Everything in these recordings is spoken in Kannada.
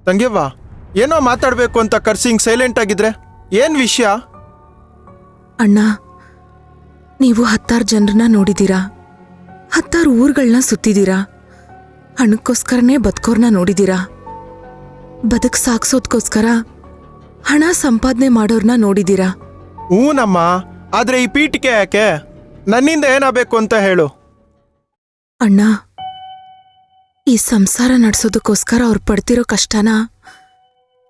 ತಂಗಿವ್ವ, ಏನೋ ಮಾತಾಡಬೇಕು ಅಂತ ಕರ್ಸಿಂಗ್ ಸೈಲೆಂಟ್ ಆಗಿದ್ರೆ ಏನು ವಿಷಯ? ಅಣ್ಣ, ನೀವು 10 ಜನರನ್ನ ನೋಡಿದ್ದೀರಾ, 10 ಊರುಗಳನ್ನ ಸುತ್ತಿದ್ದೀರಾ, ಹಣಕ್ಕೋಸ್ಕರನೇ ಬದುಕೋರ್ನ ನೋಡಿದ್ದೀರಾ, ಬದುಕು ಸಾಕ್ಸೋದ್ಕೋಸ್ಕರ ಹಣ ಸಂಪಾದನೆ ಮಾಡೋರ್ನ ನೋಡಿದ್ದೀರಾ. ಹೂನಮ್ಮ, ಆದ್ರೆ ಈ ಪೀಠಿಕೆ ಯಾಕೆ? ನನ್ನಿಂದ ಏನಾಗಬೇಕು ಅಂತ ಹೇಳು. ಅಣ್ಣ, ಈ ಸಂಸಾರ ನಡೆಸೋದಕ್ಕೋಸ್ಕರ ಅವ್ರು ಪಡ್ತಿರೋ ಕಷ್ಟನ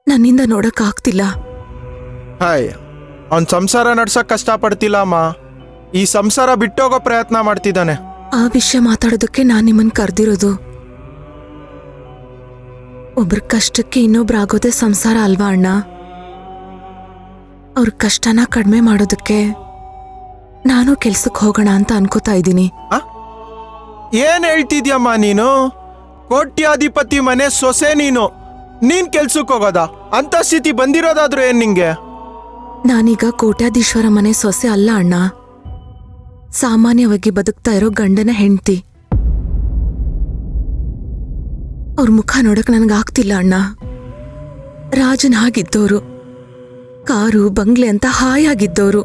ನನ್ನಿಂದ ನೋಡಕ್ಕಾಗ್ತಿಲ್ಲ. ಹಾಯ್, ಅವ್ನ ಸಂಸಾರ ನಡ್ಸಕ್ ಕಷ್ಟಪಡ್ತಿಲ್ಲ ಅಮ್ಮ, ಈ ಸಂಸಾರ ಬಿಟ್ಟೋಗೋ ಪ್ರಯತ್ನ ಮಾಡ್ತಿದ್ದಾನೆ. ಆ ವಿಷಯ ಮಾತಾಡೋದಕ್ಕೆ ನಾನು ನಿಮ್ಮನ್ನ ಕರೆದಿರೋದು. ಒಬ್ರ ಕಷ್ಟಕ್ಕೆ ಇನ್ನೊಬ್ರಾಗೋದೇ ಸಂಸಾರ ಅಲ್ವಾ ಅಣ್ಣ? ಅವ್ರ ಕಷ್ಟನ ಕಡಿಮೆ ಮಾಡೋದಕ್ಕೆ ನಾನು ಕೆಲ್ಸಕ್ಕೆ ಹೋಗೋಣ ಅಂತ ಅನ್ಕೋತಾ ಇದ್ದೀನಿ. ಏನ್ ಹೇಳ್ತಿದ್ಯಮ್ಮ ನೀನು? ಕೋಟ್ಯಾಧಿಪತಿ ಮನೆ ಸೊಸೆ ನೀನ್ ಕೆಲ್ಸಕ್ಕೆ ಹೋಗೋದ? ಅಂತ ಸ್ಥಿತಿ ಬಂದಿರೋದಾದ್ರೂ ಏನ್ ನಿಂಗೆ? ನಾನೀಗ ಕೋಟ್ಯಾಧೀಶ್ವರ ಮನೆ ಸೊಸೆ ಅಲ್ಲ ಅಣ್ಣ, ಸಾಮಾನ್ಯವಾಗಿ ಬದುಕ್ತಾ ಇರೋ ಗಂಡನ ಹೆಂಡ್ತಿ. ಅವ್ರ ಮುಖ ನೋಡಕ್ ನನಗಾಗ್ತಿಲ್ಲ ಅಣ್ಣ. ರಾಜನ್ ಹಾಗಿದ್ದೋರು, ಕಾರು ಬಂಗ್ಲೆ ಅಂತ ಹಾಯಾಗಿದ್ದೋರು.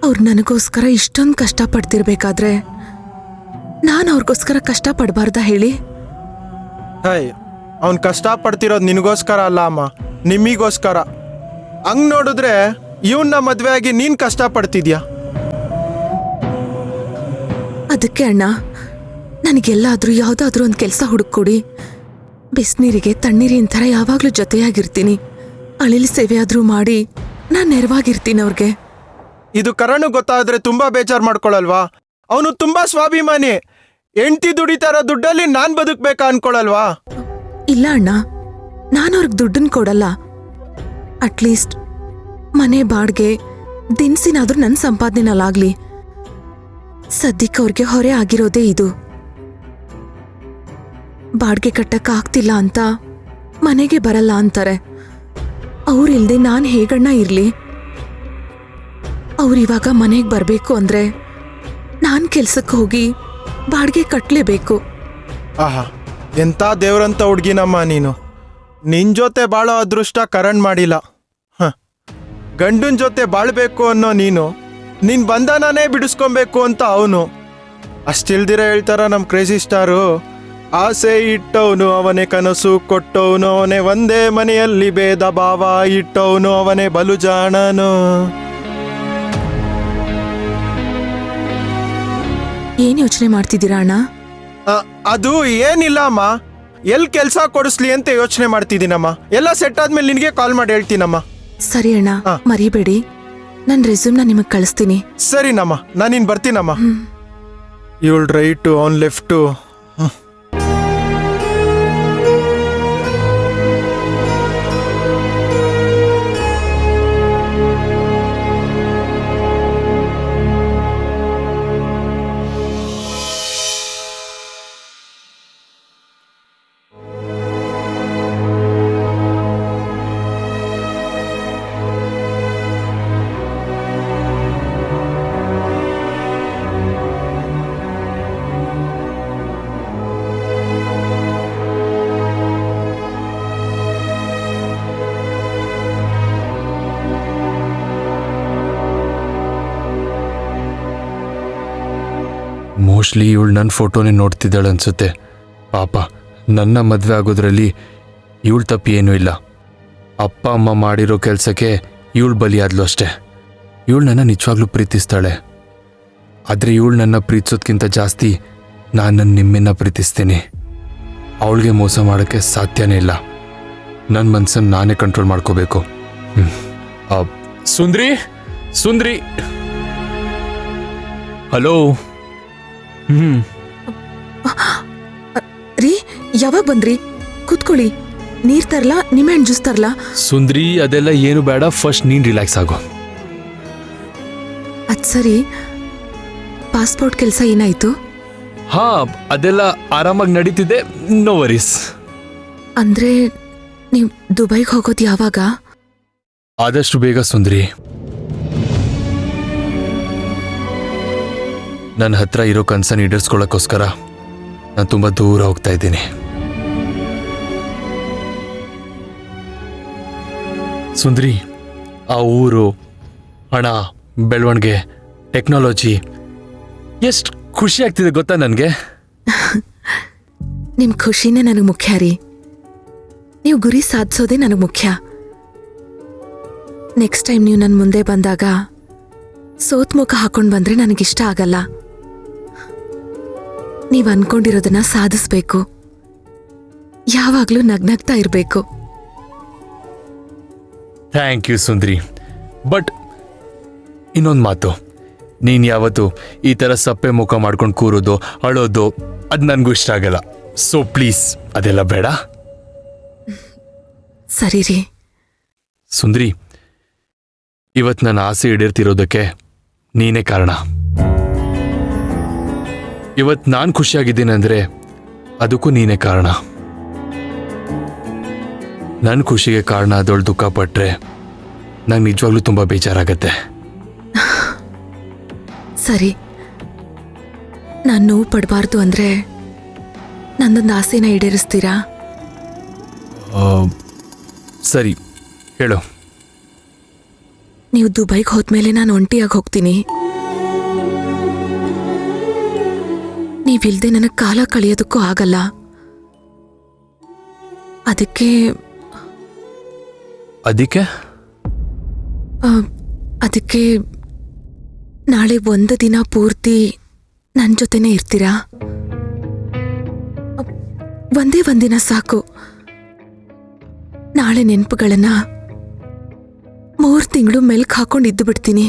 ಅವ್ರು ನನಗೋಸ್ಕರ ಇಷ್ಟೊಂದು ಕಷ್ಟಪಡ್ತಿರ್ಬೇಕಾದ್ರೆ ನಾನು ಅವ್ರಿಗೋಸ್ಕರ ಕಷ್ಟಪಡಬಾರ್ದ ಹೇಳಿ? ಹಾಯ್, ಅವ್ನ್ ಕಷ್ಟ ಪಡ್ತಿರೋದು ನಿನಗೋಸ್ಕರ ಅಲ್ಲ ಅಮ್ಮ, ನಿಮ್ಮಿಗೋಸ್ಕರ. ಹಂಗ್ ನೋಡಿದ್ರೆ ಇವನ್ನ ಮದ್ವೆ ಆಗಿ ನೀನ್ ಕಷ್ಟ ಪಡ್ತಿದ್ಯಾ. ಅದಕ್ಕೆ ಅಣ್ಣ, ನನಗೆಲ್ಲಾದ್ರೂ ಯಾವ್ದಾದ್ರೂ ಒಂದು ಕೆಲಸ ಹುಡುಕೊಡಿ. ಬಿಸ್ನೀರಿಗೆ ತಣ್ಣೀರಿನ ಥರ ಯಾವಾಗ್ಲೂ ಜೊತೆಯಾಗಿರ್ತೀನಿ. ಅಳಿಲ್ ಸೇವೆ ಆದ್ರೂ ಮಾಡಿ ನಾನ್ ನೆರವಾಗಿರ್ತೀನಿ ಅವ್ರಿಗೆ. ಇದು ಕರಣ್ ಗೊತ್ತಾದ್ರೆ ತುಂಬಾ ಬೇಜಾರ್ ಮಾಡ್ಕೊಳಲ್ವಾ? ಅವನು ತುಂಬಾ ಸ್ವಾಭಿಮಾನಿ. ಹೆಂಡ್ತಿ ದುಡಿತಾರ ದುಡ್ಡಲ್ಲಿ ನಾನ್ ಬದುಕ್ಬೇಕಾ ಅನ್ಕೊಳಲ್ವಾ? ಇಲ್ಲ ಅಣ್ಣ, ನಾನು ಅವ್ರಿಗೆ ದುಡ್ಡನ್ ಕೊಡಲ್ಲ. ಅಟ್ಲೀಸ್ಟ್ ಮನೆ ಬಾಡ್ಗೆ ದಿನ್ಸಿನಾದ್ರೂ ನನ್ನ ಸಂಪಾದನೆನಲ್ಲಾಗ್ಲಿ. ಸದ್ಯಕ್ಕೆ ಅವ್ರಿಗೆ ಹೊರೆ ಆಗಿರೋದೇ ಇದು. ಬಾಡ್ಗೆ ಕಟ್ಟಕ್ಕೆ ಆಗ್ತಿಲ್ಲ ಅಂತ ಮನೆಗೆ ಬರಲ್ಲ ಅಂತಾರೆ. ಅವ್ರಿಲ್ದೆ ನಾನು ಹೇಗಣ್ಣ ಇರ್ಲಿ? ಅವ್ರಿವಾಗ ಮನೆಗೆ ಬರಬೇಕು ಅಂದ್ರೆ ನಾನು ಕೆಲ್ಸಕ್ಕೆ ಹೋಗಿ ಬಾಡ್ಗೆ ಕಟ್ಟಲೇಬೇಕು. ಆಹಾ, ಎಂಥ ದೇವ್ರಂತ ಹುಡ್ಗಿನಮ್ಮ ನೀನು. ನಿನ್ ಜೊತೆ ಬಾಳೋ ಅದೃಷ್ಟ ಕರಣ್ ಮಾಡಿಲ್ಲ. ಗಂಡನ ಜೊತೆ ಬಾಳ್ಬೇಕು ಅನ್ನೋ ನಿನ್ ಬಂಧನನೇ ಬಿಡಿಸ್ಕೊಬೇಕು ಅಂತ ಅವನು. ಅಷ್ಟಿಲ್ದಿರ ಹೇಳ್ತಾರ ನಮ್ ಕ್ರೇಜಿ ಸ್ಟಾರು, ಆಸೆ ಇಟ್ಟವನು ಅವನೇ ಕನಸು ಕೊಟ್ಟವನು ಅವನೇ, ಒಂದೇ ಮನೆಯಲ್ಲಿ ಭೇದ ಭಾವ ಇಟ್ಟವನು ಅವನೇ ಬಲು ಜಾಣನು. ಏನ್ ಯೋಚನೆ ಮಾಡ್ತಿದ್ದೀರಾ ಅಣ್ಣ? ಅದು ಏನಿಲ್ಲ ಅಮ್ಮ, ಎಲ್ ಕೆಲ್ಸ ಕೊಡಿಸ್ಲಿ ಅಂತ ಯೋಚನೆ ಮಾಡ್ತಿದ್ದೀನಮ್ಮ. ಎಲ್ಲ ಸೆಟ್ ಆದ್ಮೇಲೆ ನಿನಗೆ ಕಾಲ್ ಮಾಡಿ ಹೇಳ್ತೀನಮ್ಮ. ಸರಿ ಅಣ್ಣ, ಮರಿಬೇಡಿ. ನನ್ ರೆಸ್ಯೂಮ್ನ ನಿಮಗ್ ಕಳಿಸ್ತೀನಿ. ಸರಿನಮ್ಮ, ನಾನಿನ್ ಬರ್ತೀನಮ್ಮ. ಇವಳು ರೈಟು, ಅವ್ನ್ ಲೆಫ್ಟು. ಮೋಸ್ಟ್ಲಿ ಇವಳು ನನ್ನ ಫೋಟೋನೇ ನೋಡ್ತಿದ್ದಾಳೆ ಅನ್ಸುತ್ತೆ. ಪಾಪ, ನನ್ನ ಮದುವೆ ಆಗೋದ್ರಲ್ಲಿ ಇವಳು ತಪ್ಪು ಏನೂ ಇಲ್ಲ. ಅಪ್ಪ ಅಮ್ಮ ಮಾಡಿರೋ ಕೆಲಸಕ್ಕೆ ಇವಳು ಬಲಿಯಾದ್ಲು ಅಷ್ಟೆ. ಇವಳು ನನ್ನ ನಿಜವಾಗ್ಲೂ ಪ್ರೀತಿಸ್ತಾಳೆ. ಆದರೆ ಇವಳು ನನ್ನ ಪ್ರೀತಿಸೋದ್ಕಿಂತ ಜಾಸ್ತಿ ನಾನು ನಿಮ್ಮನ್ನ ಪ್ರೀತಿಸ್ತೀನಿ. ಅವಳಿಗೆ ಮೋಸ ಮಾಡೋಕ್ಕೆ ಸಾಧ್ಯನೇ ಇಲ್ಲ. ನನ್ನ ಮನಸ್ಸನ್ನು ನಾನೇ ಕಂಟ್ರೋಲ್ ಮಾಡ್ಕೋಬೇಕು. ಸುಂದ್ರಿ, ಸುಂದ್ರಿ, ಹಲೋ. ರೀ, ಯಾವಾಗ ಬಂದ್ರಿ? ಕೂತ್ಕೊಳ್ಳಿ. ನೀರ್ ತರ್ಲಾ, ನಿಮ್ಮೆಣ್ಣು ಜ್ಯೂಸ್ ತರ್ಲಾ? ಸುಂದ್ರಿ, ಅದೆಲ್ಲ ಏನು ಬೇಡ, ಫಸ್ಟ್ ನೀನ್ ರಿಲ್ಯಾಕ್ಸ್ ಆಗೋ. ಅದ್ ಸರಿ, ಪಾಸ್ಪೋರ್ಟ್ ಕೆಲಸ ಏನಾಯ್ತು? ಹಾ, ಅದೆಲ್ಲ ಆರಾಮಾಗಿ ನಡೀತಿದೆ, ನೋ ವರೀಸ್. ಅಂದ್ರೆ ನೀವು ದುಬೈಗೆ ಹೋಗೋದು ಯಾವಾಗ? ಆದಷ್ಟು ಬೇಗ ಸುಂದ್ರಿ. ನನ್ನ ಹತ್ರ ಇರೋ ಕನಸನ್ನು ಈಡೇರಿಸ್ಕೊಳ್ಳೋಕ್ಕೋಸ್ಕರ ನಾನು ತುಂಬ ದೂರ ಹೋಗ್ತಾ ಇದ್ದೀನಿ. ಸುಂದ್ರಿ, ಆ ಊರು, ಹಣ, ಬೆಳವಣಿಗೆ, ಟೆಕ್ನಾಲಜಿ ಎಷ್ಟು ಖುಷಿ ಆಗ್ತಿದೆ ಗೊತ್ತಾ ನನಗೆ. ನಿಮ್ ಖುಷಿನೇ ನನಗೆ ಮುಖ್ಯ ರೀ. ನೀವು ಗುರಿ ಸಾಧಿಸೋದೇ ನನಗೆ ಮುಖ್ಯ. ನೆಕ್ಸ್ಟ್ ಟೈಮ್ ನೀವು ನನ್ನ ಮುಂದೆ ಬಂದಾಗ ಸೋತ್ಮುಖ ಹಾಕೊಂಡು ಬಂದ್ರೆ ನನಗಿಷ್ಟ ಆಗಲ್ಲ. ನೀವು ಅನ್ಕೊಂಡಿರೋದನ್ನ ಸಾಧಿಸ್ಬೇಕು. ಯಾವಾಗ್ಲೂ ನಗ್ನಗ್ತಾ ಇರಬೇಕು. Thank you Sundri. ಬಟ್ ಇನ್ನೊಂದು ಮಾತು, ನೀನು ಯಾವತ್ತು ಈ ಥರ ಸಪ್ಪೆ ಮುಖ ಮಾಡ್ಕೊಂಡು ಕೂರೋದು, ಅಳೋದು ಅದು ನನಗೂ ಇಷ್ಟ ಆಗಲ್ಲ. ಸೊ ಪ್ಲೀಸ್ ಅದೆಲ್ಲ ಬೇಡ. ಸರಿ ರೀ. ಸುಂದ್ರಿ, ಇವತ್ತು ನನ್ನ ಆಸೆ ಈಡೇರ್ತಿರೋದಕ್ಕೆ ನೀನೇ ಕಾರಣ. ಇವತ್ತು ನಾನು ಖುಷಿಯಾಗಿದ್ದೀನಿ ಅಂದರೆ ಅದಕ್ಕೂ ನೀನೇ ಕಾರಣ. ನನ್ನ ಖುಷಿಗೆ ಕಾರಣ ಅದೊಳು ದುಃಖ ಪಟ್ಟರೆ ನಂಗೆ ನಿಜವಾಗ್ಲೂ ತುಂಬ ಬೇಜಾರಾಗತ್ತೆ. ಸರಿ, ನಾನು ನೋವು ಪಡಬಾರ್ದು ಅಂದ್ರೆ ನಂದೊಂದು ಆಸೆನ ಈಡೇರಿಸ್ತೀರಾ? ಸರಿ, ಹೇಳು. ನೀವು ದುಬೈಗೆ ಹೋದ್ಮೇಲೆ ನಾನು ಒಂಟಿಯಾಗಿ ಹೋಗ್ತೀನಿ. ನೀವಿಲ್ದೆ ನನಗೆ ಕಾಲ ಕಳೆಯೋದಕ್ಕೂ ಆಗಲ್ಲ. ಅದಕ್ಕೆ ಅದಕ್ಕೆ ನಾಳೆ ಒಂದು ದಿನ ಪೂರ್ತಿ ನನ್ನ ಜೊತೆನೇ ಇರ್ತೀರಾ? ಒಂದೇ ಒಂದಿನ ಸಾಕು. ನಾಳೆ ನೆನಪುಗಳನ್ನ 3 ತಿಂಗಳು ಮೆಲ್ಕ್ ಹಾಕೊಂಡು ಇದ್ದು ಬಿಡ್ತೀನಿ.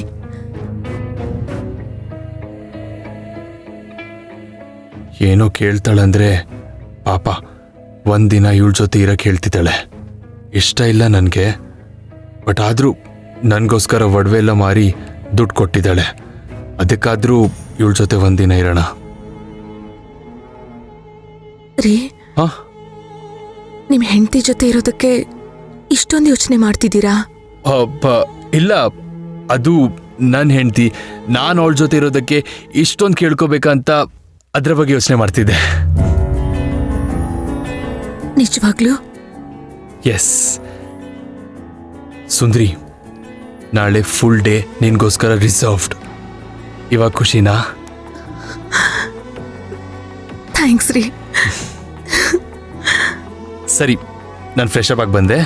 ಏನೋ ಕೇಳ್ತಾಳಂದ್ರೆ ಪಾಪ ಒಂದಿನ ಇವಳ ಜೊತೆ ಇರಕ್ಕೆ ಹೇಳ್ತಿದ್ದಾಳೆ. ಇಷ್ಟ ಇಲ್ಲ ನನಗೆ, ಬಟ್ ಆದರೂ ನನಗೋಸ್ಕರ ಒಡವೆ ಎಲ್ಲ ಮಾರಿ ದುಡ್ಡು ಕೊಟ್ಟಿದ್ದಾಳೆ. ಅದಕ್ಕಾದರೂ ಇವಳ ಜೊತೆ ಒಂದಿನ ಇರೋಣ. ರೀ, ಹಾಂ, ನಿಮ್ಮ ಹೆಂಡತಿ ಜೊತೆ ಇರೋದಕ್ಕೆ ಇಷ್ಟೊಂದು ಯೋಚನೆ ಮಾಡ್ತಿದ್ದೀರಾ? ಇಲ್ಲ, ಅದು ನನ್ನ ಹೆಂಡತಿ. ನಾನು ಅವಳ ಜೊತೆ ಇರೋದಕ್ಕೆ ಇಷ್ಟೊಂದು ಕೇಳ್ಕೋಬೇಕಂತ ಅದರ ಬಗ್ಗೆ ಯೋಚನೆ ಮಾಡ್ತಿದ್ದೆ. ನಿಜವಾಗ್ಲೂ? ಎಸ್ ಸುಂದ್ರಿ, ನಾಳೆ ಫುಲ್ ಡೇ ನಿನ್ಗೋಸ್ಕರ ರಿಸರ್ವ್ಡ್. ಇವಾಗ ಖುಷಿನಾ? ಥ್ಯಾಂಕ್ಸ್ ರೀ. ಸರಿ, ನಾನು ಫ್ರೆಶ್ ಅಪ್ ಆಗಿ ಬಂದೆ.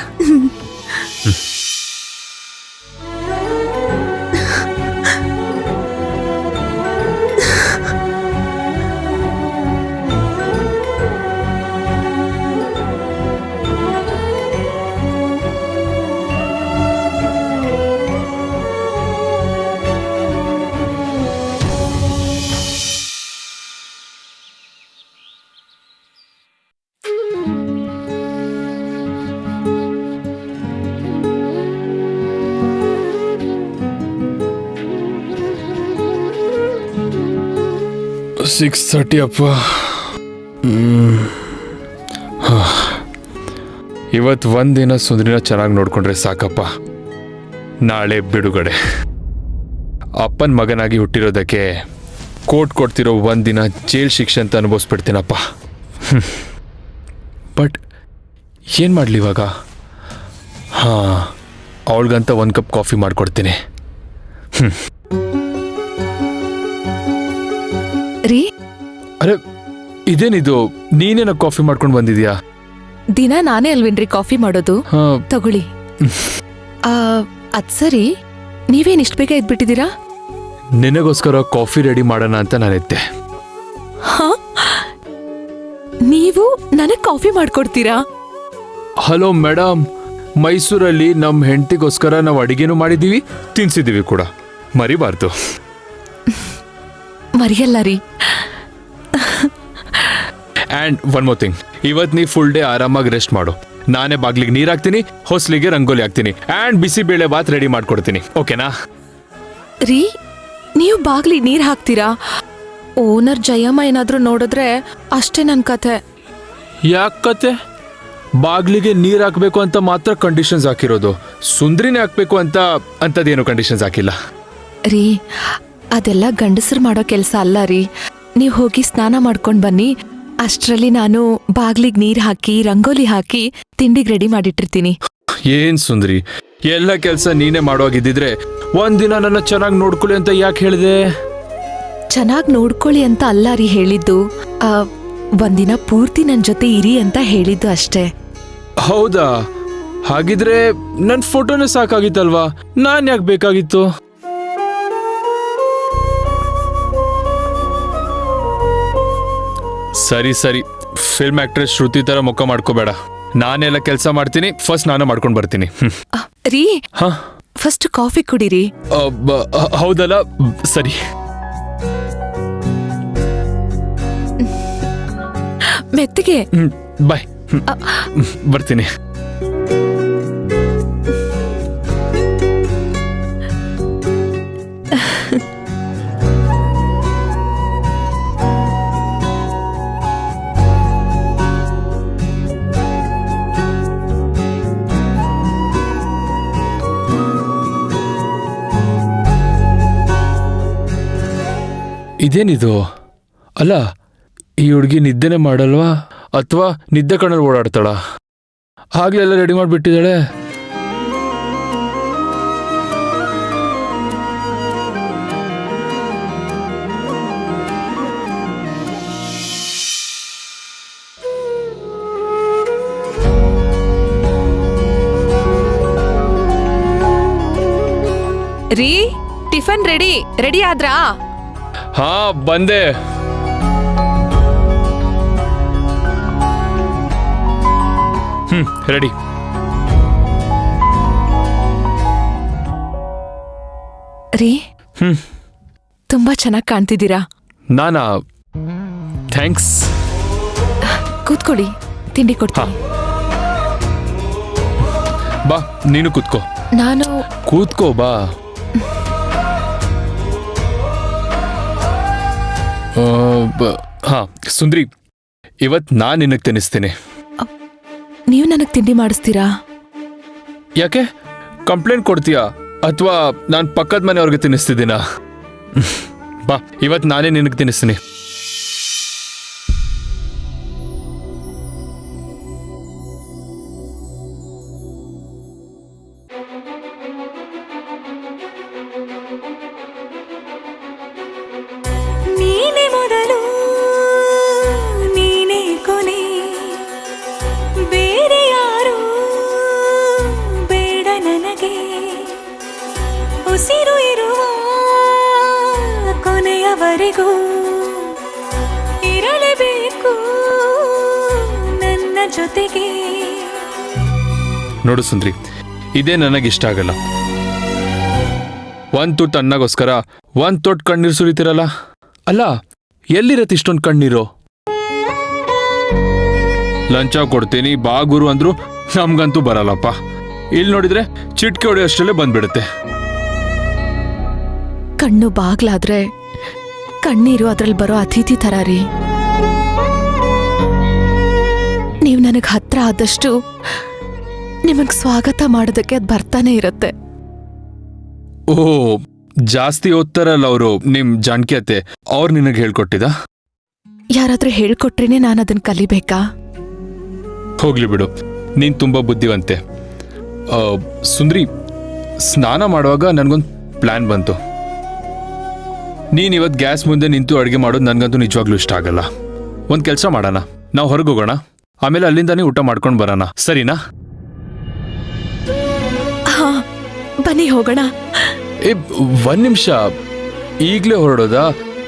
ಸಿಕ್ಸ್ 30 ಅಪ್ಪ. ಇವತ್ತು ಒಂದಿನ ಸುಂದ್ರಿನ ಚೆನ್ನಾಗಿ ನೋಡ್ಕೊಂಡ್ರೆ ಸಾಕಪ್ಪ. ನಾಳೆ ಬಿಡುಗಡೆ. ಅಪ್ಪನ ಮಗನಾಗಿ ಹುಟ್ಟಿರೋದಕ್ಕೆ ಕೋರ್ಟ್ ಕೊಡ್ತಿರೋ ಒಂದಿನ ಜೈಲ್ ಶಿಕ್ಷೆ ಅಂತ ಅನುಭವಿಸ್ಬಿಡ್ತೀನಪ್ಪ. ಬಟ್ ಏನು ಮಾಡಲಿ ಇವಾಗ? ಹಾಂ, ಅವಳಿಗಂತ 1 ಕಪ್ ಕಾಫಿ ಮಾಡಿಕೊಡ್ತೀನಿ. ರೀ, ಅರೆ ಇದೇನಿದು, ನೀನೇನ ಕಾಫಿ ಮಾಡ್ಕೊಂಡು ಬಂದಿದ್ಯಾ? ದಿನ ನಾನೇ ಅಲ್ವೇನ್ರಿ ಕಾಫಿ ಮಾಡೋದು? ತಗೊಳ್ಳಿ. ಅದ್ ಸರಿ, ನೀವೇನ್ ಇಷ್ಟ ಬೇಗ ಇದ್ಬಿಟ್ಟಿದ್ದೀರಾ? ನಿನಗೋಸ್ಕರ ಕಾಫಿ ರೆಡಿ ಮಾಡೋಣ ಅಂತ ನಾನಿದ್ದೆ. ನೀವು ನನಗ್ ಕಾಫಿ ಮಾಡ್ಕೊಡ್ತೀರಾ? ಹಲೋ ಮೇಡಮ್, ಮೈಸೂರಲ್ಲಿ ನಮ್ಮ ಹೆಂಡತಿಗೋಸ್ಕರ ನಾವು ಅಡಿಗೆನೂ ಮಾಡಿದ್ದೀವಿ, ತಿನ್ಸಿದ್ದೀವಿ ಕೂಡ. ಮರಿಬಾರ್ದು. ಮರಿಯಲ್ಲ ರೀ. ಆ್ಯಂಡ್ ಒನ್ ಮೋರ್ ಥಿಂಗ್, ಇವತ್ತು ನೀ ಫುಲ್ ಡೇ ಆರಾಮಾಗಿ ರೆಸ್ಟ್ ಮಾಡು. ನಾನೇ ಬಾಗ್ಲಿಗೆ ನೀರು ಹಾಕ್ತೀನಿ, ಹೊಸ್ಲಿಗೆ ರಂಗೋಲಿ ಹಾಕ್ತೀನಿ, ಆ್ಯಂಡ್ ಬಿಸಿಬೇಳೆ ಬಾತ್ ರೆಡಿ ಮಾಡ್ಕೊಡ್ತೀನಿ. ಓಕೆನಾ? ರೀ, ನೀವು ಬಾಗ್ಲಿ ನೀರ್ ಹಾಕ್ತೀರಾ? ಓನರ್ ಜಯಮ್ಮ ಏನಾದ್ರೂ ನೋಡಿದ್ರೆ ಅಷ್ಟೇ ನನ್ ಕತೆ. ಯಾಕೆ ಕತೆ? ಬಾಗ್ಲಿಗೆ ನೀರು ಹಾಕಬೇಕು ಅಂತ ಮಾತ್ರ ಕಂಡೀಷನ್ಸ್ ಹಾಕಿರೋದು. ಸುಂದ್ರಿನೇ ಹಾಕಬೇಕು ಅಂತ ಅಂಥದ್ದೇನು ಕಂಡೀಷನ್ಸ್ ಹಾಕಿಲ್ಲ. ರೀ, ಅದೆಲ್ಲ ಗಂಡಸರು ಮಾಡೋ ಕೆಲಸ ಅಲ್ಲ ರೀ. ನೀವು ಹೋಗಿ ಸ್ನಾನ ಮಾಡ್ಕೊಂಡು ಬನ್ನಿ. ಅಷ್ಟರಲ್ಲಿ ನಾನು ಬಾಗ್ಲಿಗೆ ನೀರು ಹಾಕಿ ರಂಗೋಲಿ ಹಾಕಿ ತಿಂಡಿಗೆ ರೆಡಿ ಮಾಡಿಟ್ಟಿರ್ತೀನಿ. ಏನ್ ಸುಂದ್ರಿ, ಎಲ್ಲ ಕೆಲಸ ನೀನೇ ಮಾಡೋಗಿದ್ದಿದ್ರೆ ಒಂದಿನ ನನ್ನ ಚೆನ್ನಾಗಿ ನೋಡ್ಕೊಳ್ಳಿ ಅಂತ ಯಾಕೆ ಹೇಳಿದೆ? ಚೆನ್ನಾಗಿ ನೋಡ್ಕೊಳ್ಳಿ ಅಂತ ಅಲ್ಲ ರೀ ಹೇಳಿದ್ದು, ಒಂದಿನ ಪೂರ್ತಿ ನನ್ನ ಜೊತೆ ಇರಿ ಅಂತ ಹೇಳಿದ್ದು ಅಷ್ಟೇ. ಹೌದಾ? ಹಾಗಿದ್ರೆ ನನ್ನ ಫೋಟೋನೇ ಸಾಕಾಗಿತ್ತಲ್ವಾ, ನಾನ್ ಯಾಕೆ ಬೇಕಾಗಿತ್ತು? ಸರಿ ಸರಿ, ಫಿಲ್ಮ್ ಆಕ್ಟ್ರೆಸ್ ಶ್ರುತಿ ತರ ಮುಖ ಮಾಡ್ಕೋಬೇಡ. ನಾನೆಲ್ಲ ಕೆಲಸ ಮಾಡ್ತೀನಿ, ಫಸ್ಟ್ ನಾನು ಮಾಡ್ಕೊಂಡು ಬರ್ತೀನಿ. ರೀ, ಹಾ, ಫಸ್ಟ್ ಕಾಫಿ ಕುಡಿರಿ. ಹೌದಲ್ಲ, ಸರಿ. ಮೆತ್ತಿಗೆ. ಬಾಯ್, ಬರ್ತೀನಿ. ಇದೇನಿದು? ಅಲ್ಲ, ಈ ಹುಡುಗಿ ನಿದ್ದೆನೆ ಮಾಡಲ್ವಾ ಅಥವಾ ನಿದ್ದೆ ಕಣ್ಣಲ್ಲಿ ಓಡಾಡ್ತಾಳ? ಆಗ್ಲೆಲ್ಲ ರೆಡಿ ಮಾಡಿಬಿಟ್ಟಿದ್ದಾಳೆ. ರೀ, ಟಿಫನ್ ರೆಡಿ. ರೆಡಿ ಆದ್ರಾ? ಹಾ, ಬಂದೆ. ರೆಡಿ. ರೀ, ತುಂಬಾ ಚೆನ್ನಾಗಿ ಕಾಣ್ತಿದ್ದೀರಾ. ನಾನಾ? ಥ್ಯಾಂಕ್ಸ್. ಕೂತ್ಕೊಳ್ಳಿ, ತಿಂಡಿ ಕೊಡ್ತೀನಿ. ಬಾ, ನೀನು ಕೂತ್ಕೋ. ನಾನು ಕೂತ್ಕೋ, ಬಾ. ಹಾ, ಸುಂದ್ರಿ, ಇವತ್ ನಾನ್ ನಿನಗೆ ತಿನ್ನಿಸ್ತೀನಿ. ನೀವು ನನಗೆ ತಿಂಡಿ ಮಾಡಿಸ್ತೀರಾ? ಯಾಕೆ, ಕಂಪ್ಲೇಂಟ್ ಕೊಡ್ತೀಯಾ ಅಥವಾ ನಾನು ಪಕ್ಕದ ಮನೆಯವ್ರಿಗೆ ತಿನ್ನಿಸ್ತಿದ್ದೀನಾ? ಬಾ, ಇವತ್ ನಾನೇ ನಿನಗೆ ತಿನ್ನಿಸ್ತೀನಿ. ಉಸಿರು ಇರುವ ಕೊನೆಯವರೆಗೂ ಇರಲೇಬೇಕು ನನ್ನ ಜೊತೆಗೆ. ನೋಡು ಸುಂದ್ರಿ, ಇದೇ ನನಗಿಷ್ಟ ಆಗಲ್ಲ. ಒಂದ್ ತುಟ್ಟು ಅನ್ನಗೋಸ್ಕರ ಒಂದ್ ತೊಟ್ಟು ಕಣ್ಣೀರು ಸುರಿತಿರಲ್ಲ. ಅಲ್ಲ, ಎಲ್ಲಿರತ್ತೆ ಇಷ್ಟೊಂದು ಕಣ್ಣೀರು? ಲಂಚ ಕೊಡ್ತೀನಿ ಬಾ ಗುರು ಅಂದ್ರು ನಮ್ಗಂತೂ ಬರಲ್ಲಪ್ಪ. ಇಲ್ಲಿ ನೋಡಿದ್ರೆ ಚಿಟ್ಕೆ ಹೊಡೆಯೋಷ್ಟರಲ್ಲೇ ಬಂದ್ಬಿಡುತ್ತೆ. ಕಣ್ಣು ಬಾಗ್ಲಾದ್ರೆ ಕಣ್ಣೀರು ಅದ್ರಲ್ಲಿ ಬರೋ ಅತಿಥಿ ಥರ ರೀ. ನೀವು ನನಗೆ ಹತ್ರ ಆದಷ್ಟು ನಿಮಗೆ ಸ್ವಾಗತ ಮಾಡೋದಕ್ಕೆ ಅದು ಬರ್ತಾನೆ ಇರುತ್ತೆ. ಓ, ಜಾಸ್ತಿ ಓದ್ತಾರಲ್ಲ ಅವರು, ನಿಮ್ ಜಾನಕಿ ಅತ್ತೆ, ಅವ್ರು ನಿನಗೆ ಹೇಳ್ಕೊಟ್ಟಿದ? ಯಾರಾದ್ರೂ ಹೇಳ್ಕೊಟ್ರೇನೆ ನಾನು ಅದನ್ನ ಕಲಿಬೇಕಾ? ಹೋಗ್ಲಿ ಬಿಡು, ನೀನ್ ತುಂಬಾ ಬುದ್ಧಿವಂತೆ. ಸುಂದ್ರಿ, ಸ್ನಾನ ಮಾಡುವಾಗ ನನ್ಗೊಂದು ಪ್ಲಾನ್ ಬಂತು. ನೀನ್ ಇವತ್ತು ಗ್ಯಾಸ್ ಮುಂದೆ ನಿಂತು ಅಡುಗೆ ಮಾಡೋದು ನನ್ಗಂತೂ ನಿಜವಾಗ್ಲೂ ಇಷ್ಟ ಆಗಲ್ಲ. ಒಂದ್ ಕೆಲಸ ಮಾಡೋಣ, ನಾವು ಹೊರಗೆ ಹೋಗೋಣ, ಆಮೇಲೆ ಅಲ್ಲಿಂದಾನೇ ಊಟ ಮಾಡ್ಕೊಂಡು ಬರೋಣ, ಸರಿನಾ? ಹಾ, ಬನ್ನಿ ಹೋಗೋಣ. ಒಂದ್ ನಿಮಿಷ, ಈಗ್ಲೇ ಹೊರಡೋದಾ?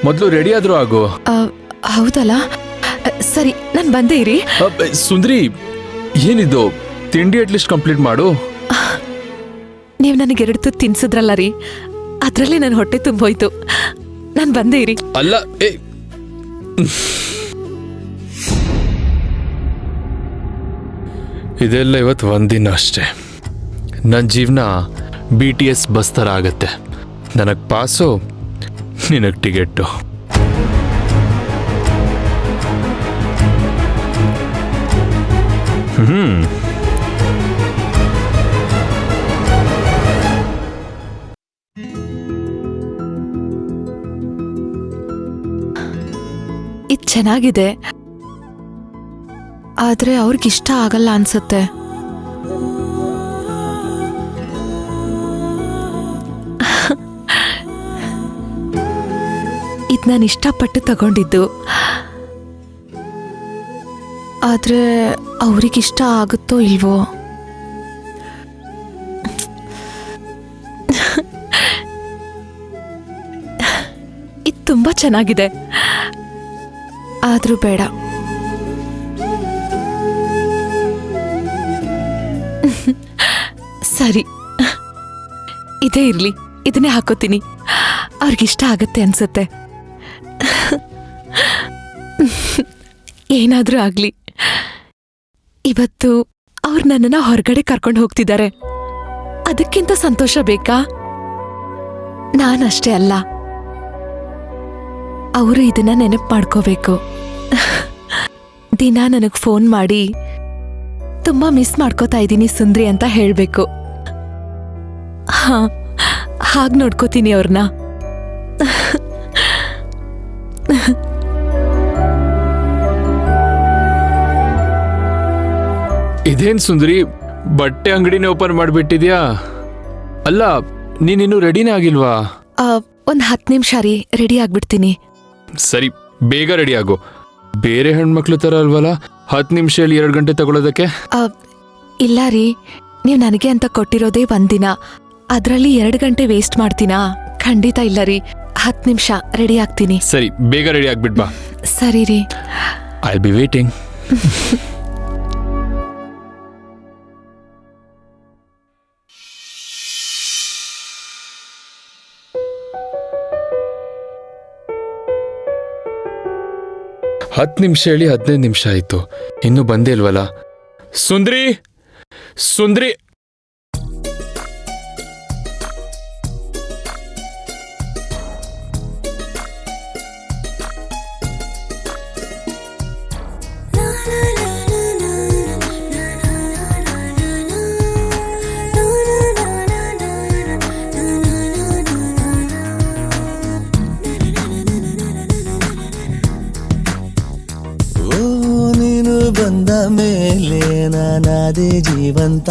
ಮೊದಲು ರೆಡಿ ಆದ್ರೂ ಆಗು. ಹೌದಲ್ಲ, ಸರಿ, ನಾನು ಬಂದೇ ಇರಿ. ಸುಂದ್ರಿ, ಏನಿದು? ತಿಂಡಿ ಅಟ್ಲೀಸ್ಟ್ ಕಂಪ್ಲೀಟ್ ಮಾಡು. ನೀವು ನನಗೆ 2 ತುತ್ತು ತಿನ್ಸಿದ್ರಲ್ಲ ರೀ, ಅದರಲ್ಲಿ ನನ್ನ ಹೊಟ್ಟೆ ತುಂಬೋಯ್ತು. ನಾನು ಬಂದೇ ಇರಿ. ಅಲ್ಲ, ಇದೆಲ್ಲ ಇವತ್ತು ಒಂದಿನ ಅಷ್ಟೇ. ನನ್ನ ಜೀವನ BTS ಬಸ್ ಥರ ಆಗತ್ತೆ. ನನಗೆ ಪಾಸು, ನಿನಗೆ ಟಿಕೆಟು. ಇದು ಚೆನ್ನಾಗಿದೆ, ಆದ್ರೆ ಅವ್ರಿಗಿಷ್ಟ ಆಗಲ್ಲ ಅನ್ಸುತ್ತೆ. ಇದ್ ನಾನು ಇಷ್ಟಪಟ್ಟು ತಗೊಂಡಿದ್ದು. ಆದ್ರೆ ಅವ್ರಿಗಿಷ್ಟ ಆಗುತ್ತೋ ಇಲ್ವೋ? ಇದು ತುಂಬಾ ಚೆನ್ನಾಗಿದೆ, ಆದ್ರೂ ಬೇಡ. ಸರಿ, ಇದೇ ಇರ್ಲಿ, ಇದನ್ನೇ ಹಾಕೋತೀನಿ. ಅವ್ರಿಗಿಷ್ಟ ಆಗತ್ತೆ ಅನ್ಸುತ್ತೆ. ಏನಾದ್ರೂ ಆಗ್ಲಿ, ಇವತ್ತು ಅವ್ರು ನನ್ನನ್ನ ಹೊರಗಡೆ ಕರ್ಕೊಂಡು ಹೋಗ್ತಿದ್ದಾರೆ. ಅದಕ್ಕಿಂತ ಸಂತೋಷ ಬೇಕಾ? ನಾನಷ್ಟೇ ಅಲ್ಲ, ಅವರು ಇದನ್ನ ನೆನಪು ಮಾಡ್ಕೋಬೇಕು. ದಿನ ನನಗ್ ಫೋನ್ ಮಾಡಿ ತುಂಬಾ ಮಿಸ್ ಮಾಡ್ಕೋತಾ ಇದ್ದೀನಿ ಸುಂದ್ರಿ ಅಂತ ಹೇಳ್ಬೇಕು. ಹಾ, ಹಾಗ್ ನೋಡ್ಕೋತೀನಿ ಅವ್ರನ್ನ. ಇದೇನ್ ಸುಂದರಿ, ಬಟ್ಟೆ ಅಂಗಡಿನೇ ಓಪನ್ ಮಾಡಿಬಿಟ್ಟಿದ್ಯಾ? ಅಲ್ಲ, ನೀನಿನ್ನೂ ರೆಡಿನೇ ಆಗಿಲ್ವಾ? ಒಂದ್ 10 ನಿಮಿಷ ರೀ, ರೆಡಿ ಆಗ್ಬಿಡ್ತೀನಿ. ಸರಿ, ಬೇಗ ರೆಡಿ ಆಗು. ಬೇರೆ ಹೆಣ್ಮಕ್ಳು ತರ ಅಲ್ವಲ್ಲ 10 ನಿಮಿಷದಲ್ಲಿ 2 ಗಂಟೆ ತಗೊಳ್ಳೋದಕ್ಕೆ. ಇಲ್ಲ ರೀ, ನೀವು ನನಗೆ ಅಂತ ಕೊಟ್ಟಿರೋದೇ 1 ದಿನ, ಅದ್ರಲ್ಲಿ 2 ಗಂಟೆ ವೇಸ್ಟ್ ಮಾಡ್ತೀನಾ? ಖಂಡಿತ ಇಲ್ಲ ರೀ, 10 ನಿಮಿಷ ರೆಡಿ ಆಗ್ತೀನಿ. ಸರಿ, ಬೇಗ ರೆಡಿ ಆಗ್ಬಿಟ್ ಬಾ. ಸರಿ ರೀ, ಐ ಬಿ ವೇಟಿಂಗ್. ಹತ್ತು ನಿಮಿಷ ಹೇಳಿ 15 ನಿಮಿಷ ಆಯ್ತು, ಇನ್ನೂ ಬಂದೇ ಇಲ್ವಲ್ಲ. ಸುಂದ್ರಿ, ಸುಂದ್ರಿ, ಬಂದ ಮೇಲೆ ನಾನಾದೆ ಜೀವಂತ,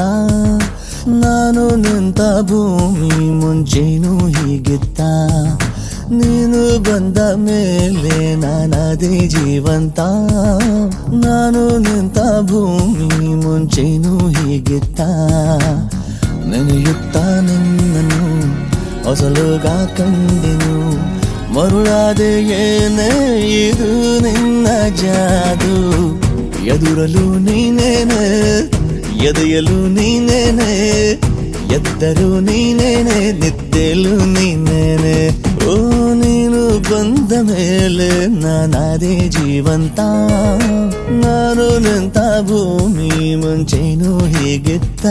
ನಾನು ನಿಂತ ಭೂಮಿ ಮುಂಚೆನೂ ಹೀಗಿತ್ತ. ನೀನು ಬಂದ ಮೇಲೆ ನಾನಾದೆ ಜೀವಂತ, ನಾನು ನಿಂತ ಭೂಮಿ ಮುಂಚೆನೂ ಹೀಗಿತ್ತ. ನೆನೆಯುತ್ತ ನಿನ್ನನ್ನು ಹೊಸಲುಗ ಕಂಡೆನು, ಮರುಳಾದೆ ಏನೇ ಇದು ನಿನ್ನ ಜಾದು. ಎದುರಲು ನೀನೇನೆ, ಎದೆಯಲು ನೀನೇನೆ, ಎದ್ದರು ನೀನೇನೆ, ನಿದ್ದೆಲು ನೀನೇನೆ. ಓ ನೀನು ಬಂದ ಮೇಲೆ ನಾನಾದೆ ಜೀವಂತ, ನಾನು ನಿಂತ ಭೂಮಿ ಮುಂಚೆನೂ ಹೀಗಿತ್ತ.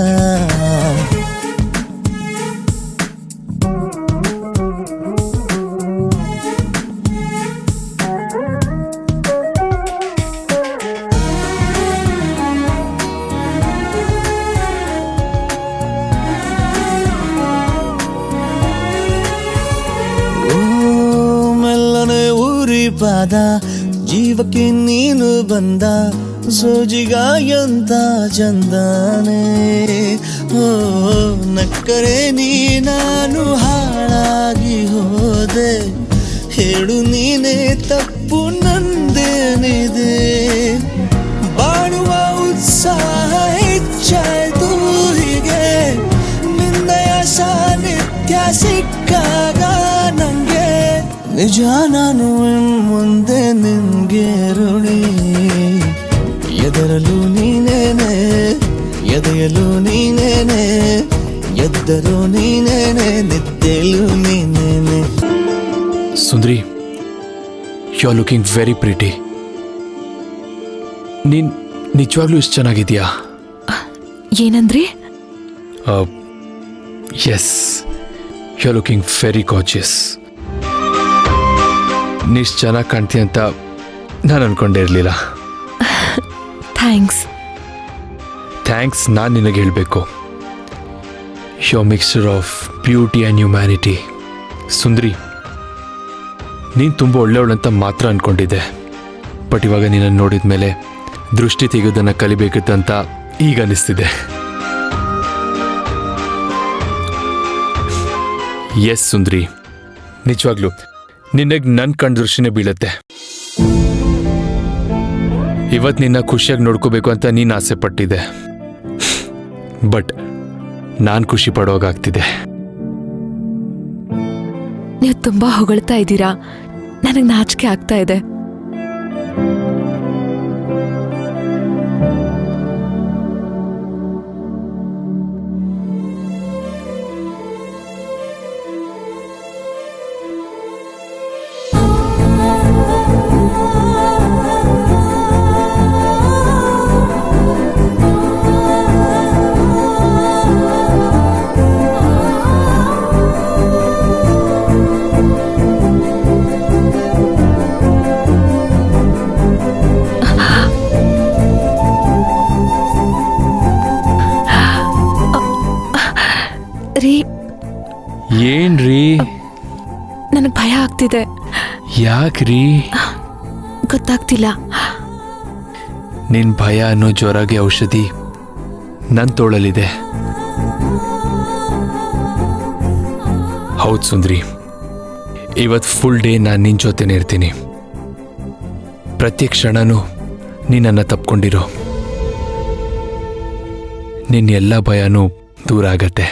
ಪಾದ ಜೀವಕ್ಕೆ ನೀನು ಬಂದ, ಸೋಜಿಗಾಯಂತ ಚಂದನೆ. ಓ ನಕ್ಕರೆ ನೀ ನಾನು ಹಾಳಾಗಿ ಹೋದೆ, ಹೇಳು ನೀನೇ ತಪ್ಪು ನಂದೇನಿದೆ. ಬಾಳುವ ಉತ್ಸಾಹ ಹೆಚ್ಚಾಯ್ತು ಹೀಗೆ, ನಿನ್ನಯ ಸಾನ್ನಿಧ್ಯ ಸಿಕ್ಕಾಗ ನಂಗೆ. ನಿಜ ನಾನು ಮುಂದೆ ನಿನ್ಗೆ ಋಣಿ, ಎದರಲು ನೀನೇನೆ, ಎದೆಯಲು ನೀನೇನೆ, ಎದ್ದರು ನೀನೇನೆ, ನಿದ್ದೆಲು ನೀನೇನೆ. ಸುಂದ್ರಿ, you are looking very pretty. ನೀನ್ ನಿಜವಾಗ್ಲೂ ಇಷ್ಟು ಚೆನ್ನಾಗಿದ್ಯಾ? ಏನಂದ್ರಿ? Yes, you are looking very gorgeous. ನೀಷ್ಟು ಚೆನ್ನಾಗಿ ಕಾಣ್ತೀಯ ಅಂತ ನಾನು ಅನ್ಕೊಂಡೇ ಇರಲಿಲ್ಲ. ಥ್ಯಾಂಕ್ಸ್. ಥ್ಯಾಂಕ್ಸ್ ನಾನು ನಿನಗೆ ಹೇಳಬೇಕು. You are mixture of beauty and humanity. ಸುಂದ್ರಿ, ನೀನು ತುಂಬ ಒಳ್ಳೆಯವಳಂತ ಮಾತ್ರ ಅಂದ್ಕೊಂಡಿದ್ದೆ, ಬಟ್ ಇವಾಗ ನಿನ್ನನ್ನು ನೋಡಿದ ಮೇಲೆ ದೃಷ್ಟಿ ತೆಗೆಯೋದನ್ನು ಕಲಿಬೇಕಿತ್ತಂತ ಈಗ ಅನಿಸ್ತಿದೆ. ಎಸ್ ಸುಂದ್ರಿ, ನಿಜವಾಗ್ಲೂ ನಿನಗೆ ನನ್ನ ಕಣ್ ದೃಷ್ಟಿನೇ ಬೀಳುತ್ತೆ. ಇವತ್ತು ನಿನ್ನ ಖುಷಿಯಾಗಿ ನೋಡ್ಕೋಬೇಕು ಅಂತ ನೀನು ಆಸೆ ಪಟ್ಟಿದ್ದೆ, ಬಟ್ ನಾನು ಖುಷಿ ಪಡೋಗಾಗ್ತಿದೆ. ನೀವು ತುಂಬಾ ಹೊಗಳ್ತಾ ಇದ್ದೀರಾ, ನನಗೆ ನಾಚಿಕೆ ಆಗ್ತಾ ಇದೆ. ರೀ, ಏನ್ರಿ? ನನಗೆ ಭಯ ಆಗ್ತಿದೆ. ಯಾಕ್ರಿ? ಗೊತ್ತಾಗ್ತಿಲ್ಲ. ನಿನ್ ಭಯ ಅನ್ನೋ ಜ್ವರಗೆ ಔಷಧಿ ನನ್ನ ತೋಳಲ್ಲಿದೆ. ಹೌದು ಸುಂದ್ರಿ, ಇವತ್ತು ಫುಲ್ ಡೇ ನಾನು ನಿನ್ನ ಜೊತೆನೇ ಇರ್ತೀನಿ. ಪ್ರತಿ ಕ್ಷಣನೂ ನೀನನ್ನು ತಪ್ಕೊಂಡಿರೋ, ನಿನ್ನ ಎಲ್ಲ ಭಯನೂ ದೂರ ಆಗತ್ತೆ.